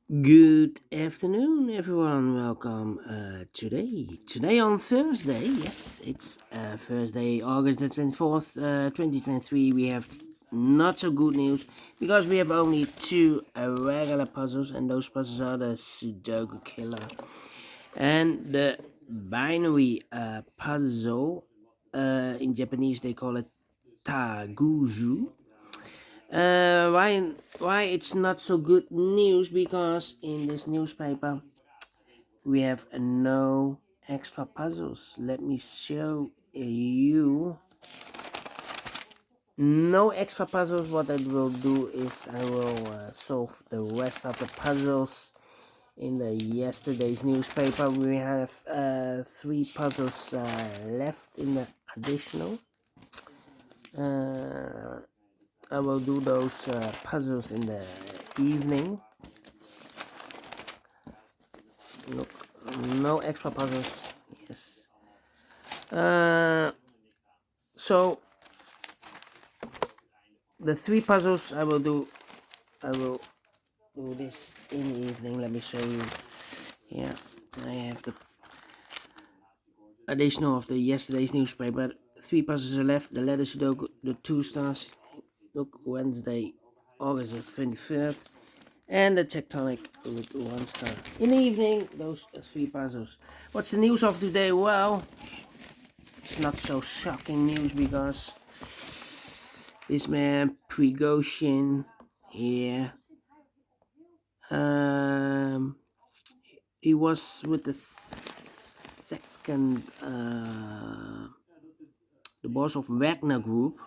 Good afternoon, everyone. Welcome today on Thursday. Yes, it's Thursday, August the 24th, 2023. We have not so good news because we have only two regular puzzles, and those puzzles are the Sudoku Killer and the Binary puzzle. In Japanese, they call it Takuzu. Why it's not so good news? Because in this newspaper we have no extra puzzles. Let me show you. No extra puzzles. What I will do is I will solve the rest of the puzzles in the yesterday's newspaper. We have three puzzles left in the additional. I will do those puzzles in the evening. Look, no extra puzzles. Yes. So the three puzzles I will do this in the evening. Let me show you. Yeah, I have the additional of the yesterday's newspaper. Three puzzles are left. The letter Sudoku, the 2 stars. Look, Wednesday, August the 23rd. And the tectonic with 1 star. In the evening, those three puzzles. What's the news of today? Well, it's not so shocking news because this man Prigozjin here, he was with the second, the boss of Wagner Group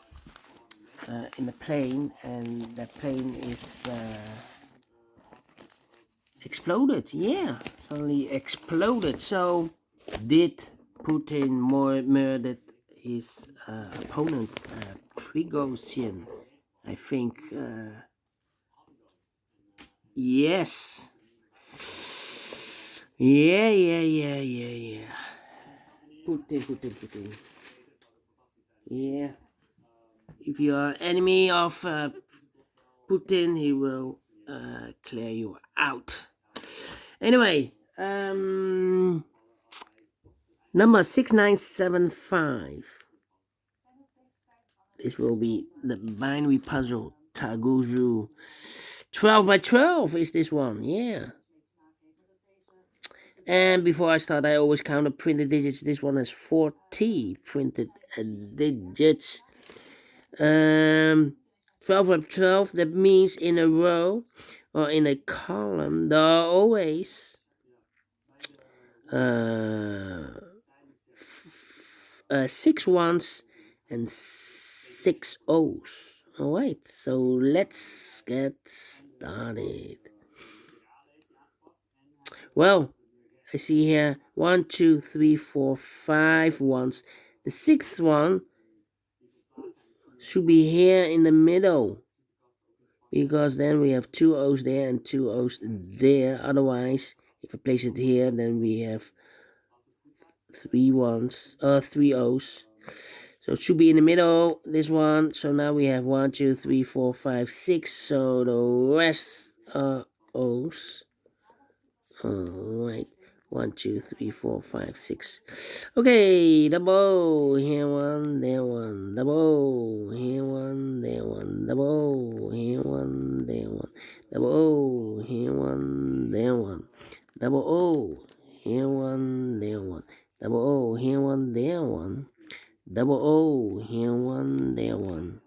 in the plane, and that plane is exploded. Yeah, suddenly exploded. So did Putin murdered his opponent Prigozjin? I think yes. Yeah. Putin. Yeah. If you are enemy of Putin, he will clear you out. Anyway, number 6975. This will be the binary puzzle Takuzu. 12 by 12 is this one, yeah. And before I start, I always count the printed digits. This one has 40 printed digits. 12 by 12, that means in a row or in a column, there are always six ones and six O's. Alright, so let's get started. Well, I see here 1, 2, 3, 4, 5 ones. The sixth one should be here in the middle, because then we have two O's there and two O's there. Otherwise, if I place it here, then we have three O's. So it should be in the middle, this one. So now we have 1, 2, 3, 4, 5, 6. So the rest are O's. Alright. 1, 2, 3, 4, 5, 6. Okay, double. Here one, there one. Double. Here one, there one. Double. Here one, there one. Double O. Here one, there one. Double O. Here one, there one. Double O. Here one, there one. Double O. Here one, there one.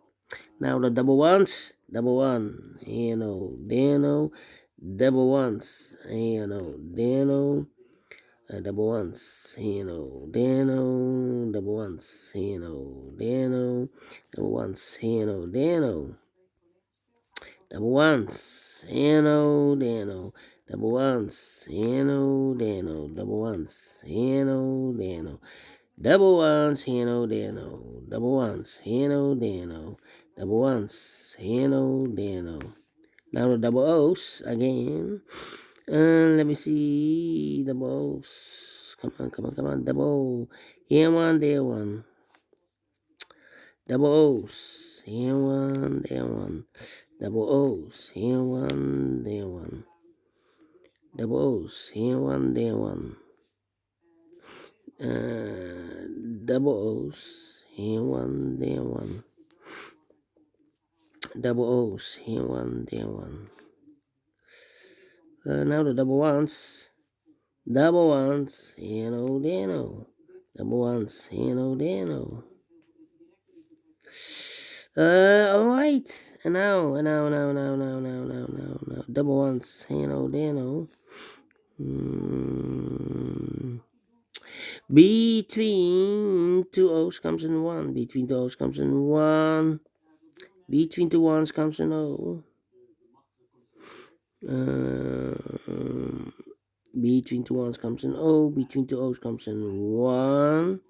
Now the double ones. Double one. Here no, there no. Double ones. Here no, there no. Double ones, here no, there no, double ones, here no, there no, double ones, here no, there no, double ones, here no, there no, double ones, here no, there no, double ones, here no, there no, double ones, here no, there no, double ones, here no, there no, double ones, here no, there no. Now the double O's again. Let me see the balls. Come on, double. Here one, there one. Double O's. Here one, there one. Double O's. Here one, there one. double O's, here one, there one. Double O's, here one, there one. Double O's, here one, there one. Now the double ones. Double ones, here no, there no. Double ones, here no, there no. Alright. And now. Double ones, here no, there no. Between two O's comes in one. Between two O's comes in one. Between two ones comes an O. Between two ones comes an O. Between two O's comes in one.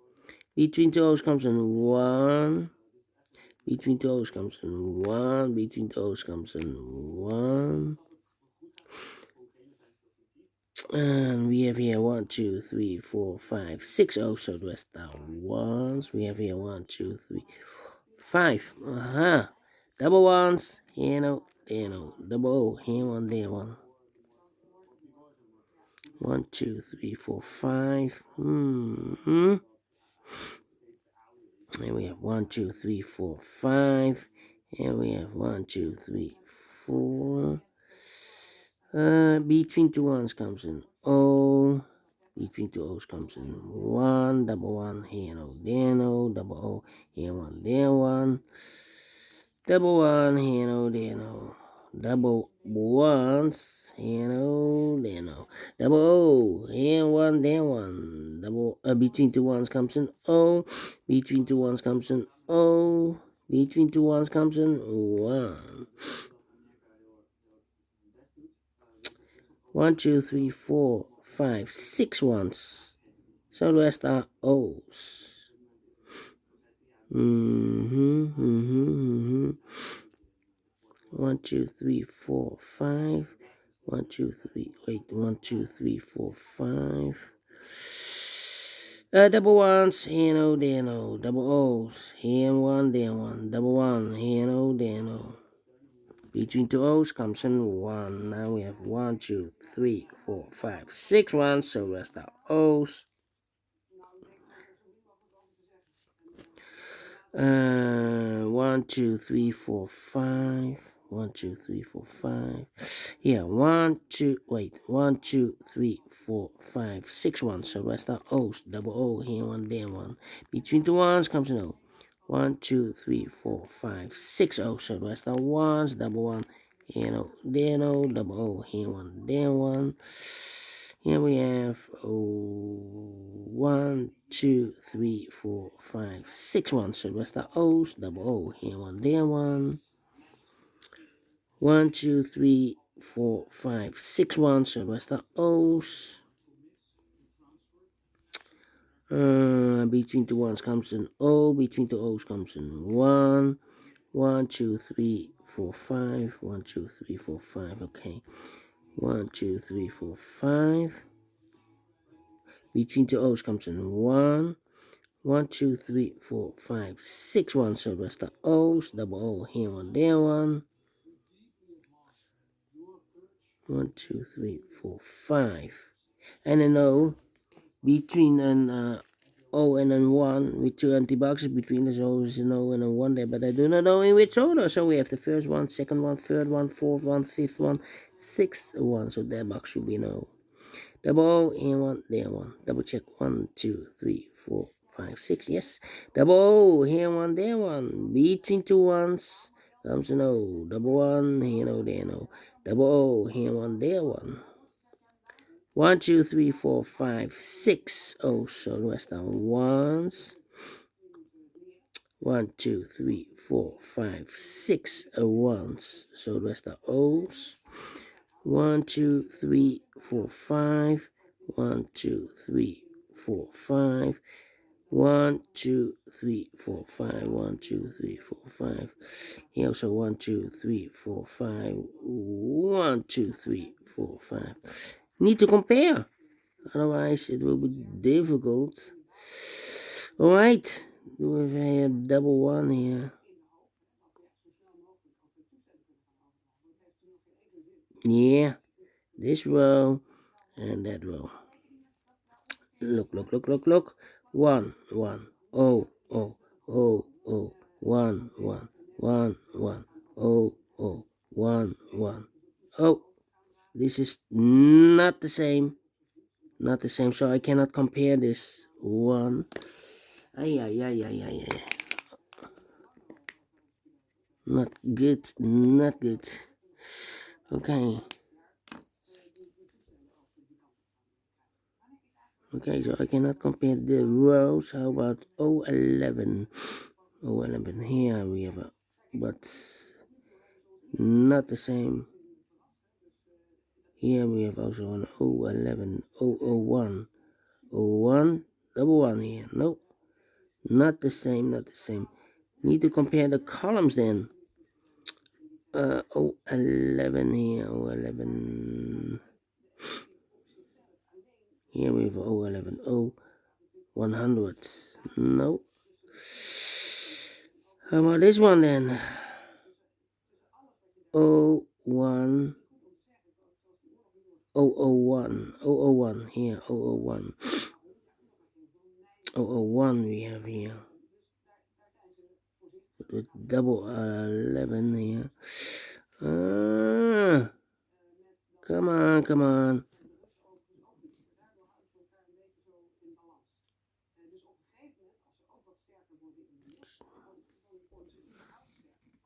Between two O's comes in one. Between two O's comes in one. Between two O's comes in one. And we have here 1, 2, 3, 4, 5, 6 O's, so the rest are ones. We have here 1, 2, 3, 5. Double ones. Here no, there no. Double O. Here one, there one. 1, 2, 3, 4, 5. And we have 1, 2, 3, 4, 5. And we have 1, 2, 3, 4. Between two ones comes in O. Between two O's comes in one. Double one, here no, there no. Double O, here one, there one. Double one, here no, there no. Double ones, here no, there no. Double O, here one, there one. Double between two ones comes in O. Between two ones comes in O. Between two ones comes in one. 1, 2, 3, 4, 5, 6 ones. So the rest are O's. 1, 2, 3, 4, 5. 1, 2, 3. Wait, 1, 2, 3, 4, 5. Double ones, here no, there no. Double O's, here one, there one. Double one, here no, there no. Between two O's comes in one. Now we have 1, 2, 3, 4, 5, 6 ones. So the rest are O's. 1, 2, 3, 4, 5. 1, 2, 3, 4, 5. Yeah, 1, 2, 3, 4, 5, 6 ones. So rest are O's. Double O, here one, there one. Between the ones comes an O. 1, 2, 3, 4, 5, 6 O's. So rest are ones. Double one, here no, there no. Double O, here one, there one. Here we have 1, 2, 3, 4, 5, 6 ones. So the rest are O's. Double O, here one, there one. 1, 2, 3, 4, 5, 6 ones. So the rest are O's. Between two ones comes an O. Between two O's comes in 1. 1, 2, 3, 4, 5. 1, 2, 3, 4, 5. Okay. 1, 2, 3, 4, 5. Between two O's comes in 1. 1, 2, 3, 4, 5, 6 ones. So the rest are O's. Double O, here one, there one. 1, 2, 3, 4, 5. And an O between an O and an 1 with 2 empty boxes between the O's and O and a 1 there, but I do not know in which order. So we have the first one, second one, third one, fourth one, fifth one, sixth one. So that box should be an O. Double O, here one, there one. Double check. 1, 2, 3, 4, 5, 6. Yes. Double O, here one, there one. Between two ones comes an O. Double one, here no, there no. Double O, here one, there one. 1, 2, 3, 4, 5, 6 O's. So the rest are ones. 1, 2, 3, 4, 5, 6 ones. So the rest are O's. 1, 2, 3, 4, 5. 1, 2, 3, 4, 5. 1, 2, 3, 4, 5. 1, 2, 3, 4, 5. Here also 1, 2, 3, 4, 5. 1, 2, 3, 4, 5. Need to compare, otherwise it will be difficult. Alright, we have a double one here. Yeah, this row and that row. Look. 1 1 oh oh oh oh 1 1 1 1 oh oh 1 1 oh. This is not the same. Not the same, so I cannot compare this one. Ay. Not good, not good. Okay. Okay, so I cannot compare the rows. How about 011? 011 here we have a, but not the same. Here we have also an 011, 001, 01, double one here. Nope, not the same, not the same. Need to compare the columns then. 011 here, 011. Here we have 011, 100. No. How about this one then? 01, 001 here, 001. 001 we have here. With double 11 here. Come on.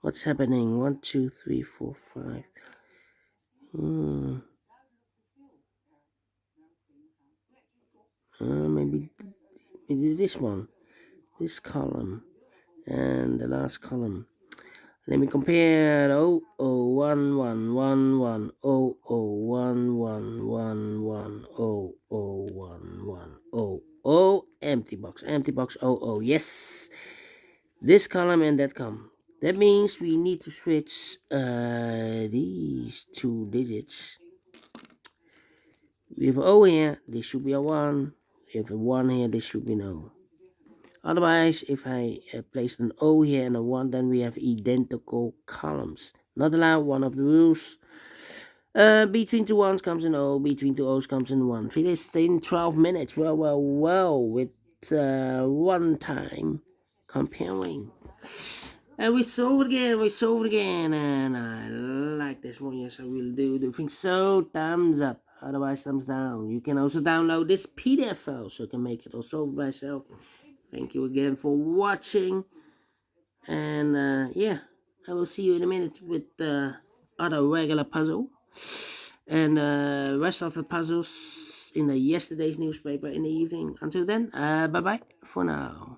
What's happening? 1, 2, 3, 4, 5. Maybe this one, this column, and the last column. Let me compare 00111 00111 empty box 00. Yes, this column and that column. That means we need to switch these two digits. We have O here, this should be a 1. We have a 1 here, this should be an O. Otherwise, if I place an O here and a 1, then we have identical columns. Not allowed, one of the rules. Between two ones comes an O, between two O's comes an 1. Finished in 12 minutes. Well, with one time comparing. And we solve it again, and I like this one. Yes, I will do think so. Thumbs up, otherwise thumbs down. You can also download this PDF file, so I can make it also myself. Thank you again for watching, and yeah, I will see you in a minute with the other regular puzzle, and rest of the puzzles in the yesterday's newspaper in the evening. Until then, bye bye for now.